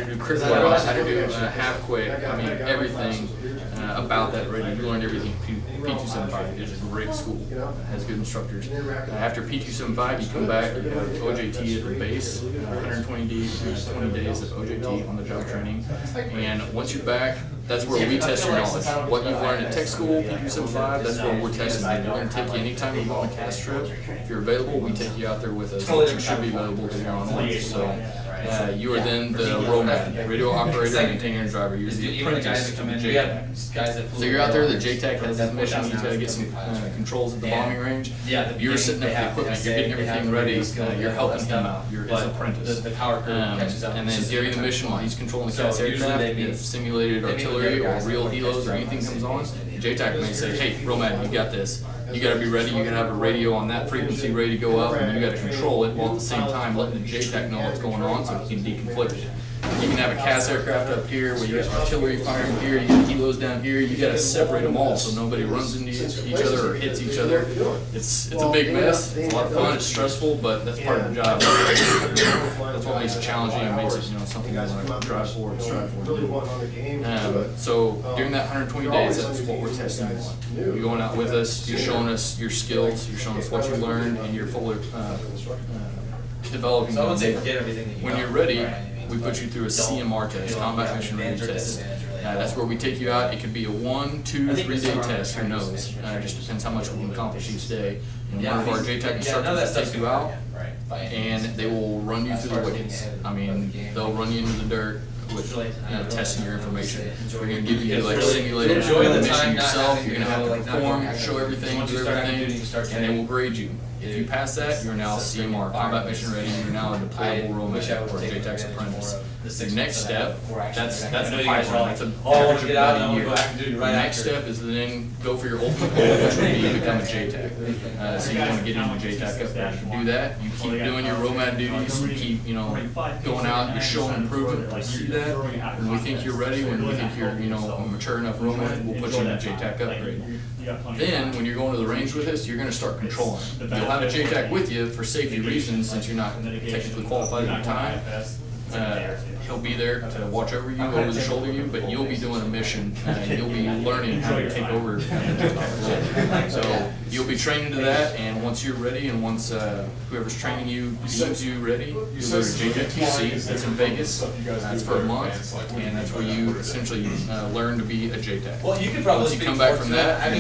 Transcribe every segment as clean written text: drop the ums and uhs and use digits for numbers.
to do critical routes, how to do half quick, I mean everything about that radio. You learned everything. P275 is a great school, has good instructors. After P275 you come back, you have OJT at the base, 120 days of OJT on the job training, and once you're back, that's where we test your knowledge. What you've learned at tech school, P275, that's where we're testing you. We're going to take you anytime you go on a cast trip. If you're available, we take you out there with us. You should be available because you're on leave. So you are then the roadman, radio operator, maintainer, and driver. You're the apprentice to JTAC. So you're out there, the JTAC has his mission, he's got to get some controls at the bombing range. You're sitting up with the equipment, you're getting everything ready, you're helping him out, you're his apprentice. And then during the mission, while he's controlling the cast aircraft, if simulated artillery or real helos or anything comes on, JTAC may say, hey, roadman, you got this. You got to be ready, you got to have a radio on that frequency ready to go up, and you got to control it while at the same time letting the JTAC know what's going on so he can deconflict it. You can have a CAS aircraft up here where you got artillery firing here, you got helos down here, you got to separate them all so nobody runs into each other or hits each other. It's a big mess, it's a lot of fun, it's stressful, but that's part of the job. That's what makes it challenging and makes it something you want to drive forward, strive for. So during that 120 days, that's what we're testing you on. You're going out with us, you're showing us your skills, you're showing us what you learned, and you're fully developing them. When you're ready, we put you through a CMR test, Combat Mission Ready Test. That's where we take you out. It can be a 1, 2, 3 day test, who knows. It just depends how much we can accomplish each day. And one of our JTAC instructors will take you out, and they will run you through the wickets. I mean, they'll run you into the dirt with testing your information. We're going to give you like simulated mission yourself. You're going to have to perform, show everything, do everything, and then we'll grade you. If you pass that, you're now CMR, Combat Mission Ready, you're now a deployable roadman or a JTAC's apprentice. The next step, that's the pipeline, that's an average of about a year. The next step is to then go for your ultimate goal, which would be to become a JTAC. So you want to get into JTAC up there. To do that, you keep doing your roadman duties, you keep going out, you're showing improvement, we see that. When we think you're ready, when we think you're a mature enough roadman, we'll put you in a JTAC upgrade. Then, when you're going to the range with us, you're going to start controlling. You'll have a JTAC with you for safety reasons, since you're not technically qualified at the time. He'll be there to watch over you, over the shoulder you, but you'll be doing a mission, and you'll be learning how to take over the JTAC role. So you'll be trained to that, and once you're ready, and once whoever's training you deems you ready, you'll go to JTAC QC. That's in Vegas. That's for a month, and that's where you essentially learn to be a JTAC. Well, you could probably once you come back from that,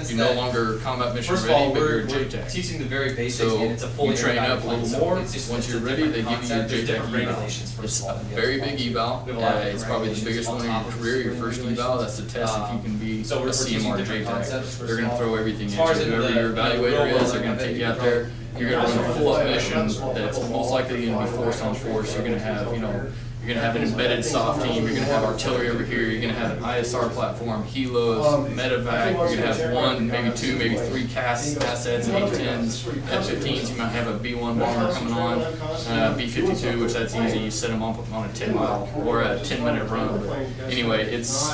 you're no longer combat mission ready, but you're a JTAC. Teaching the very basics, so and it's a fully you train up a little more. Once you're ready, they give you your JTAC regulations. It's a very big eval. It's probably the biggest one in your career, your first eval. That's the test if you can be a CMR JTAC. They're going to throw everything at you. Whoever your evaluator is, they're going to take you out there. You're going to run a full-up mission that's most likely going to be force on force. You're going to have, you're going to have an embedded soft team, you're going to have artillery over here, you're going to have an ISR platform, helos, medevac, you're going to have 1, maybe 2, maybe 3 CAS assets, A-10s, F-15s, you might have a B-1 bomber coming on, B-52, which that's easy, you set them up on a 10-mile or a 10-minute run. But anyway, it's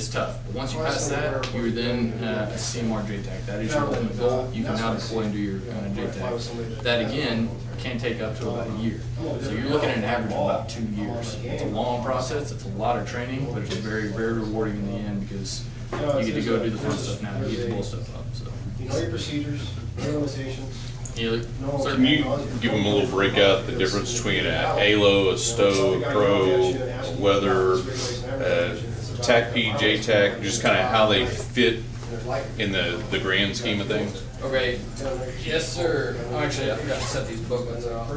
tough. But once you pass that, you're then a CMR JTAC. That is your ultimate goal. You can now deploy into your JTAC. That again can take up to about a year. So you're looking at an average of about 2 years. It's a long process, it's a lot of training, but it's very, very rewarding in the end because you get to go do the fun stuff now, you get to blow stuff up. So. You know your procedures, your limitations. So can you give them a little breakout, the difference between a HALO, a STOW, a PRO, a weather, TAC-P, JTAC, just kind of how they fit in the grand scheme of things? Okay. Yes, sir. Oh, actually, I forgot to set these booklets out.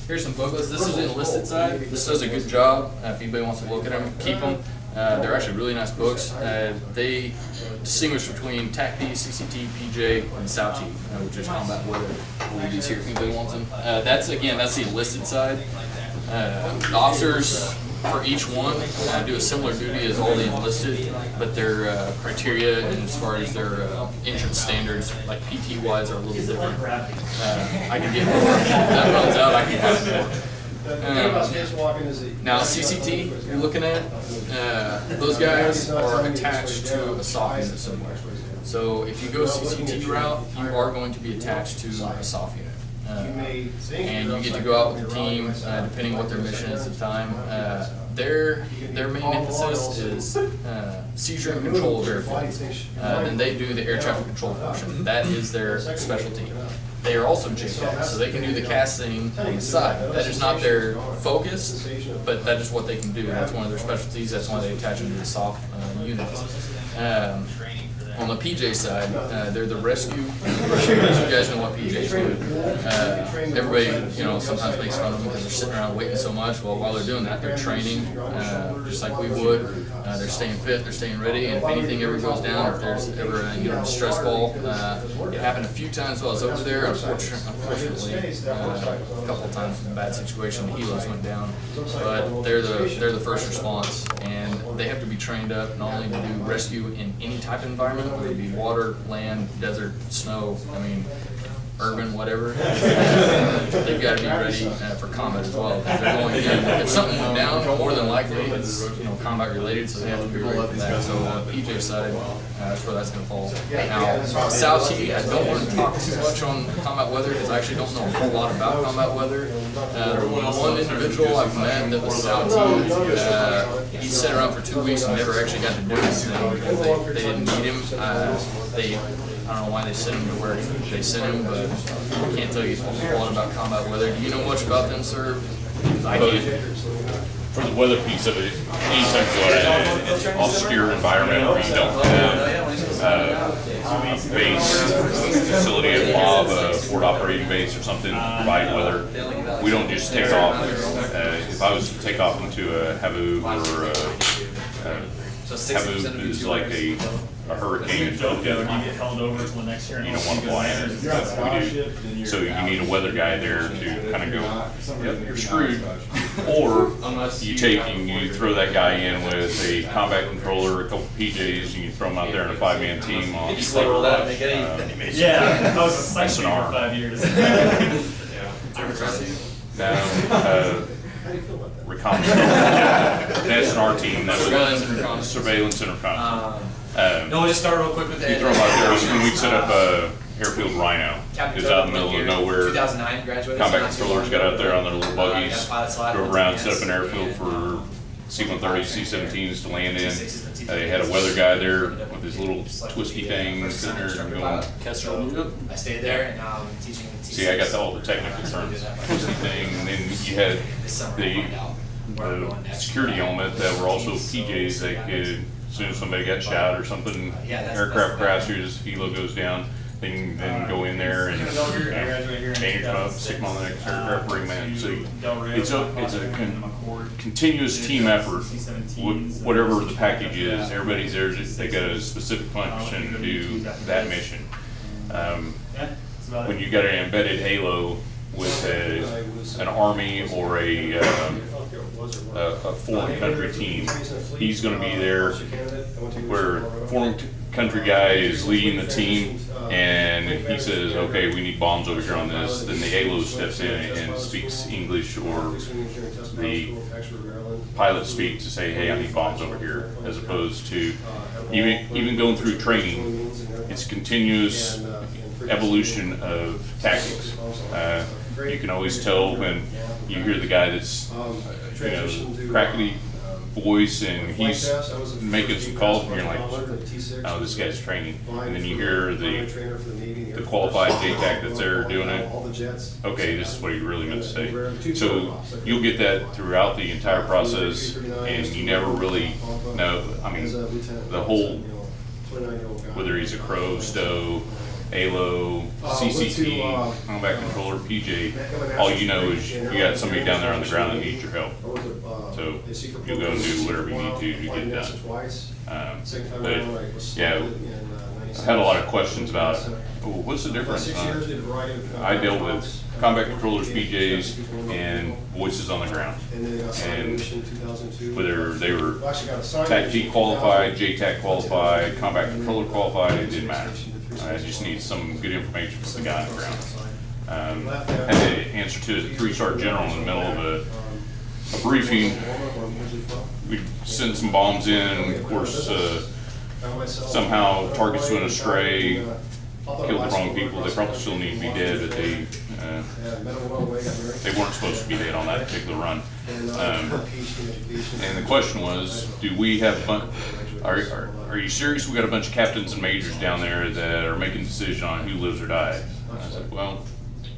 Here's some booklets. This is the enlisted side. This does a good job. If anybody wants to look at them, keep them. They're actually really nice books. They distinguish between TAC-P, CCT, PJ, and SAUT, which is combat weather. We'll leave these here if anybody wants them. That's the enlisted side. The officers for each one do a similar duty as all the enlisted, but their criteria and as far as their entrance standards, like PT-wise, are a little different. I can get more. If that runs out, I can have more. Now CCT, you're looking at, those guys are attached to a soft unit somewhere. So if you go CCT route, you are going to be attached to a soft unit. and you get to go out with the team, depending what their mission is at the time. Their main emphasis is seizure and control of airfields. Then they do the air traffic control portion. That is their specialty. They are also JTAC, so they can do the casting on the side. That is not their focus, but that is what they can do. That's one of their specialties. That's why they attach them to the soft units. On the PJ side, they're the rescue. You guys know what PJs do. Everybody, sometimes makes fun of them because they're sitting around waiting so much. Well, while they're doing that, they're training, just like we would. They're staying fit, they're staying ready, and if anything ever goes down, if there's ever a stress ball, it happened a few times while I was over there. Unfortunately, a couple of times in a bad situation, the helos went down. But they're the first response, and they have to be trained up not only to do rescue in any type of environment, whether it be water, land, desert, snow, urban, whatever. They've got to be ready for combat as well. Because they're going in. If something went down, more than likely it's combat related, so they have to be ready for that. So on the PJ side, that's where that's going to fall. Now, South T, I don't want to talk too much on combat weather because I actually don't know a whole lot about combat weather. One individual I've met that was South T, he sat around for 2 weeks and never actually got to do anything because they didn't need him. I don't know why they sent him to where they sent him, but I can't tell you a whole lot about combat weather. Do you know much about them, sir? I can't. For the weather piece of it, anytime you go to an austere environment where you don't have a base facility at LLAB, a forward operating base or something to provide weather, we don't just take off. If I was to take off into a Habu or Habu is like a hurricane in Philippines. You don't want to fly in it, but we do. So you need a weather guy there to kind of go, yep, you're screwed. Or you take and you throw that guy in with a combat controller, a couple PJs, and you throw them out there in a 5-man team on yeah, I was a site SNR. for 5 years. No, reconnaissance. That's our team. That was surveillance and reconnaissance. No, we'll just start real quick with You throw them out there, and we set up a airfield Rhino. It's out in the middle of nowhere. 2009 graduated. Combat controllers got out there on their little buggies, drove around, set up an airfield for C-130s, C-17s to land in. They had a weather guy there with his little twisty thing sitting there and going. I stayed there and teaching. See, I got all the technical terms, twisty thing, and then you had the security element that were also PJs that could, as soon as somebody got shot or something, aircraft crashes, helo goes down, they can then go in there and change them up, stick them on the next aircraft, bring them in. So it's a continuous team effort. Whatever the package is, everybody's there. They got a specific function to do that mission. When you got an embedded halo with an army or a foreign country team, he's going to be there where foreign country guy is leading the team and he says, okay, we need bombs over here on this. Then the halo steps in and speaks English, or the pilot speaks to say, hey, I need bombs over here, as opposed to even going through training. It's continuous evolution of tactics. You can always tell when you hear the guy that's crackety voice and he's making some calls and you're like, oh, this guy's training. And then you hear the qualified JTAC that's there doing it. Okay, this is what he really meant to say. So you'll get that throughout the entire process, and you never really know. I mean, the whole, whether he's a Crow, Stowe, ALO, CCT, combat controller, PJ, all you know is you got somebody down there on the ground that needs your help. So you'll go and do whatever you need to get it done. But yeah, I've had a lot of questions about, what's the difference? I dealt with combat controllers, PJs, and voices on the ground. And whether they were TAC qualified, JTAC qualified, combat controller qualified, it didn't matter. I just need some good information from the guy on the ground. Had to answer to a 3-star general in the middle of a briefing. We send some bombs in, and of course, somehow targets went astray. killed the wrong people. They probably still need to be dead, but they weren't supposed to be dead on that particular run. And the question was, do we have are you serious? We got a bunch of captains and majors down there that are making a decision on who lives or dies. And I said, well,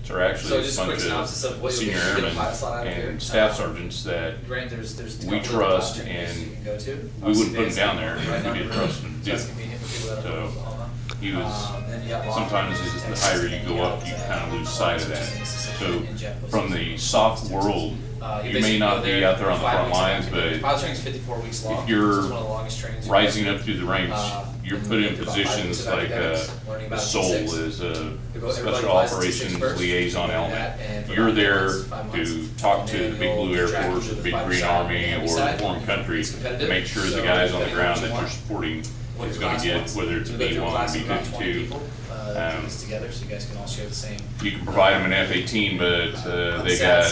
so actually just a a quick bunch synopsis of of what you'll senior get. You'll get a airmen pilot slot out of here. and staff sergeants that Grant, there's a we couple of trust, opportunities you and can go to. we wouldn't put him down there if we didn't trust him to do That's it. convenient for people that are from So Oklahoma. he was, Then you got law sometimes enforcement, the Texas, higher and you then go got, up, you kind of lose sight of that. So in jet from the soft world, you may not be out there on the front lines, but pilot training's 54 weeks long. if you're This is one of the longest trainings rising up through the ranks, you're and put you in go through about 5 weeks positions of like academics, learning the about SOL T6. is a Everybody special flies the T6 operations first, liaison you do element. that, and for You're about there 5 months, to talk and to then the big you'll blue Air track Force, to the big fighter green side, Army, Navy or the side. foreign country It's to competitive, make sure the so guys on the depending ground on that what you're you supporting what is your going class to get, wants. whether it's a We'll go through a B1 or class of about 20 B52. people, do this together, so you guys can all share the same. You can provide them an F-18, but they stats. got